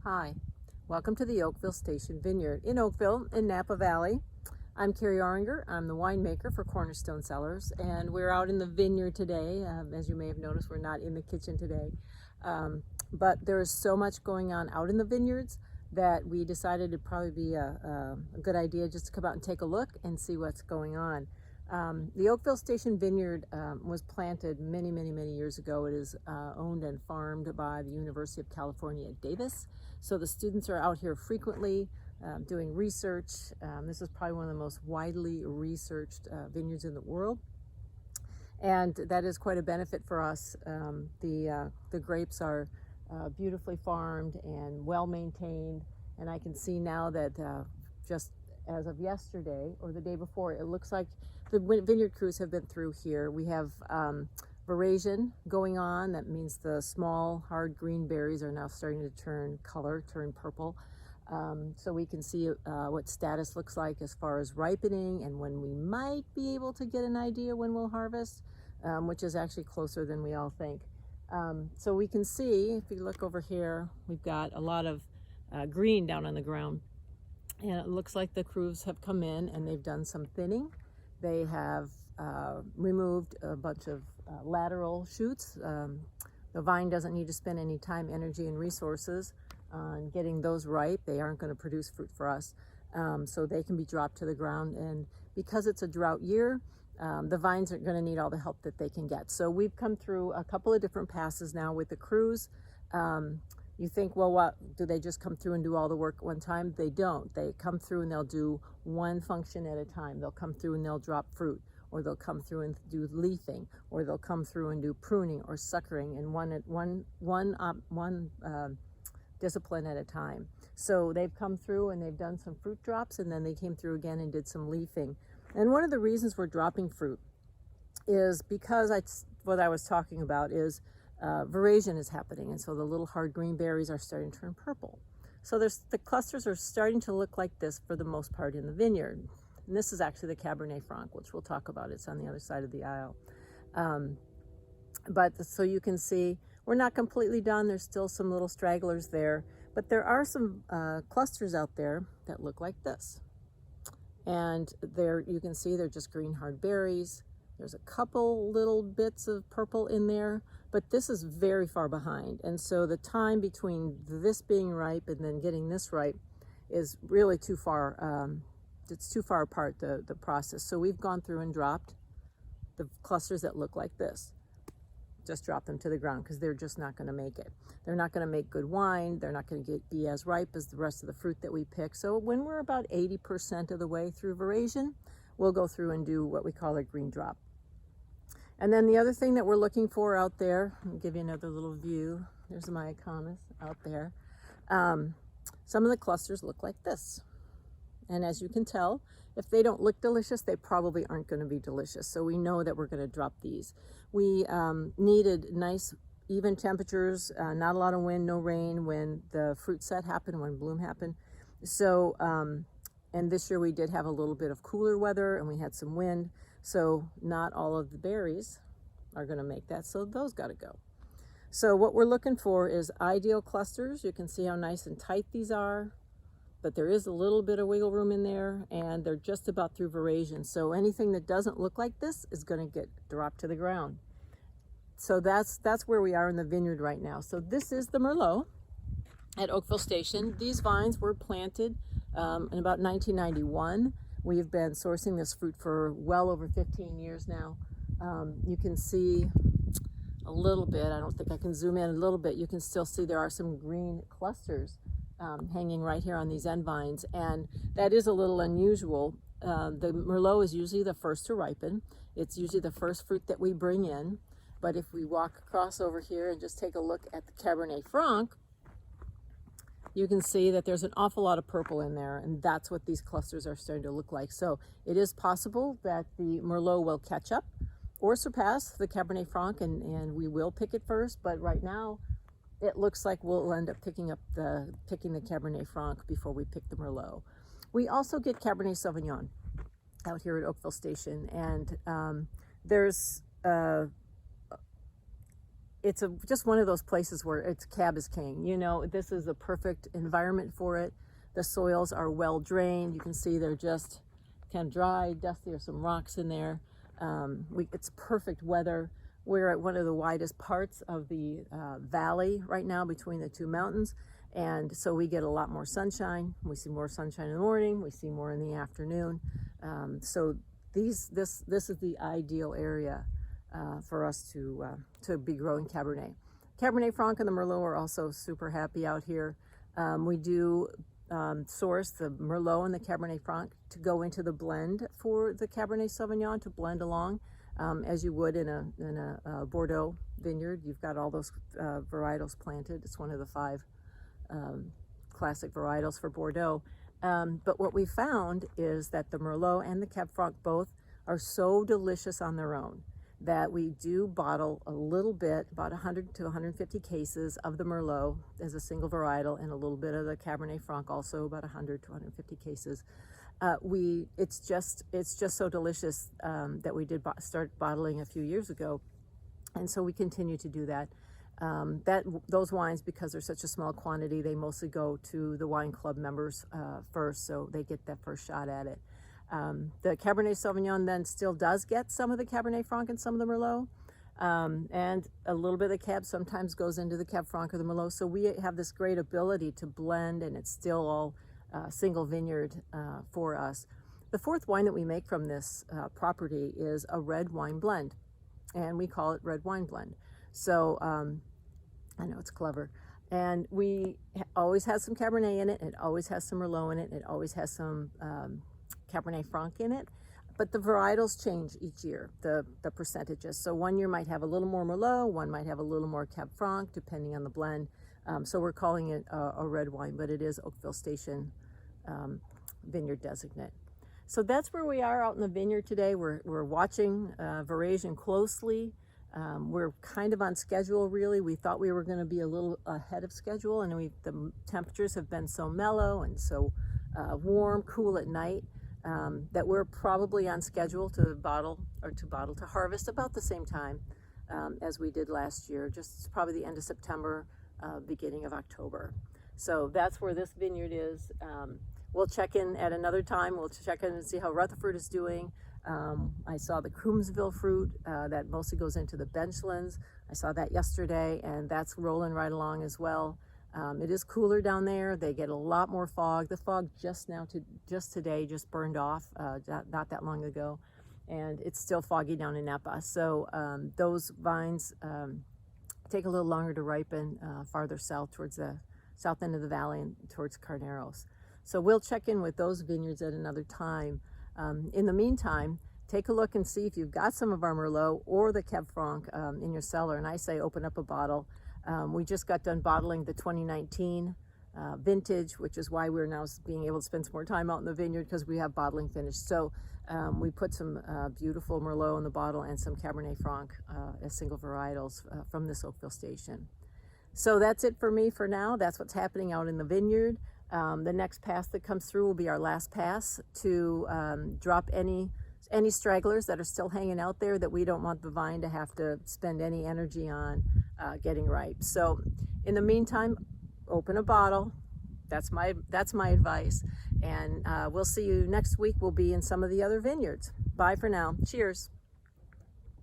Hi, welcome to the Oakville Station Vineyard in Oakville in Napa Valley. I'm Kari Auringer. I'm the winemaker for Cornerstone Cellars, and we're out in the vineyard today. As you may have noticed, we're not in the kitchen today, but there is so much going on out in the vineyards that we decided it'd probably be a good idea just to come out and take a look and see what's going on. The Oakville Station Vineyard was planted many years ago. It is owned and farmed by the University of California at Davis. So the students are out here frequently doing research. This is probably one of the most widely researched vineyards in the world. And that is quite a benefit for us. The grapes are beautifully farmed and well maintained. And I can see now that just as of yesterday or the day before, it looks like the vineyard crews have been through here. We have verasion going on. That means the small hard green berries are now starting to turn color, turn purple. So we can see what status looks like as far as ripening and when we might be able to get an idea when we'll harvest, which is actually closer than we all think. So we can see, if you look over here, we've got a lot of green down on the ground. And it looks like the crews have come in and they've done some thinning. They have removed a bunch of lateral shoots. The vine doesn't need to spend any time, energy, and resources on getting those ripe. They aren't going to produce fruit for us, so they can be dropped to the ground. And because it's a drought year, the vines are going to need all the help that they can get. So we've come through a couple of different passes now with the crews. You think, well, what, do they just come through and do all the work at one time? They don't. They come through and they'll do one function at a time. They'll come through and they'll drop fruit, or they'll come through and do leafing, or they'll come through and do pruning or suckering, and one discipline at a time. So they've come through and they've done some fruit drops, and then they came through again and did some leafing. And one of the reasons we're dropping fruit is because what I was talking about is verasion is happening, and so the little hard green berries are starting to turn purple. So the clusters are starting to look like this for the most part in the vineyard. And this is actually the Cabernet Franc, which we'll talk about. It's on the other side of the aisle. So you can see we're not completely done. There's still some little stragglers there, but there are some clusters out there that look like this. And there you can see they're just green hard berries. There's a couple little bits of purple in there, but this is very far behind. And so the time between this being ripe and then getting this ripe is really too far. It's too far apart, the process. So we've gone through and dropped the clusters that look like this. Just drop them to the ground because they're just not going to make it. They're not going to make good wine. They're not going to be as ripe as the rest of the fruit that we pick. So when we're about 80% of the way through verasion, we'll go through and do what we call a green drop. And then the other thing that we're looking for out there, I'll give you another little view. There's my iconis out there. Some of the clusters look like this. And as you can tell, if they don't look delicious, they probably aren't going to be delicious. So we know that we're going to drop these. We needed nice, even temperatures, not a lot of wind, no rain when the fruit set happened, when bloom happened. So, and this year we did have a little bit of cooler weather and we had some wind. So not all of the berries are going to make that. So those got to go. So what we're looking for is ideal clusters. You can see how nice and tight these are, but there is a little bit of wiggle room in there, and they're just about through verasion. So anything that doesn't look like this is going to get dropped to the ground. So that's where we are in the vineyard right now. So this is the Merlot at Oakville Station. These vines were planted in about 1991. We've been sourcing this fruit for well over 15 years now. You can see a little bit, I don't think I can zoom in a little bit, you can still see there are some green clusters hanging right here on these end vines, and that is a little unusual. The Merlot is usually the first to ripen. It's usually the first fruit that we bring in, but if we walk across over here and just take a look at the Cabernet Franc, you can see that there's an awful lot of purple in there, and that's what these clusters are starting to look like. So it is possible that the Merlot will catch up or surpass the Cabernet Franc, and we will pick it first, but right now it looks like we'll end up picking the Cabernet Franc before we pick the Merlot. We also get Cabernet Sauvignon out here at Oakville Station, and there's just one of those places where it's cab is king. You know, this is the perfect environment for it. The soils are well drained. You can see they're just kind of dry, dusty. There's some rocks in there. It's perfect weather. We're at one of the widest parts of the valley right now between the two mountains, and so we get a lot more sunshine. We see more sunshine in the morning. We see more in the afternoon. So this is the ideal area for us to be growing Cabernet. Cabernet Franc and the Merlot are also super happy out here. We do source the Merlot and the Cabernet Franc to go into the blend for the Cabernet Sauvignon, to blend along as you would in a Bordeaux vineyard. You've got all those varietals planted. It's one of the 5 classic varietals for Bordeaux. But what we found is that the Merlot and the Cab Franc both are so delicious on their own that we do bottle a little bit, about 100 to 150 cases of the Merlot as a single varietal, and a little bit of the Cabernet Franc, also about 100 to 150 cases. It's just so delicious that we did start bottling a few years ago, and so we continue to do that. Those wines, because they're such a small quantity, they mostly go to the wine club members first, so they get that first shot at it. The Cabernet Sauvignon then still does get some of the Cabernet Franc and some of the Merlot, and a little bit of the Cab sometimes goes into the Cab Franc or the Merlot. So we have this great ability to blend, and it's still all single vineyard for us. The 4th wine that we make from this property is a red wine blend, and we call it red wine blend. So I know it's clever. And we always has some Cabernet in it. It always has some Merlot in it. It always has some Cabernet Franc in it. But the varietals change each year, the percentages. So one year might have a little more Merlot, one might have a little more Cab Franc, depending on the blend. So we're calling it a red wine, but it is Oakville Station vineyard designate. So that's where we are out in the vineyard today. We're watching verasion closely. We're kind of on schedule, really. We thought we were going to be a little ahead of schedule, and the temperatures have been so mellow and so warm, cool at night, that we're probably on schedule to harvest about the same time as we did last year, just probably the end of September, beginning of October. So that's where this vineyard is. We'll check in at another time. We'll check in and see how Rutherford is doing. I saw the Coombsville fruit that mostly goes into the benchlands. I saw that yesterday, and that's rolling right along as well. It is cooler down there. They get a lot more fog. The fog just today burned off, not that long ago, and it's still foggy down in Napa. So those vines take a little longer to ripen farther south towards the south end of the valley and towards Carneros. So we'll check in with those vineyards at another time. In the meantime, take a look and see if you've got some of our Merlot or the Cab Franc in your cellar, and I say open up a bottle. We just got done bottling the 2019 vintage, which is why we're now being able to spend some more time out in the vineyard, because we have bottling finished. So we put some beautiful Merlot in the bottle and some Cabernet Franc as single varietals from this Oakville Station. So that's it for me for now. That's what's happening out in the vineyard. The next pass that comes through will be our last pass to drop any stragglers that are still hanging out there that we don't want the vine to have to spend any energy on getting ripe. So in the meantime, open a bottle. That's my advice. And we'll see you next week. We'll be in some of the other vineyards. Bye for now. Cheers.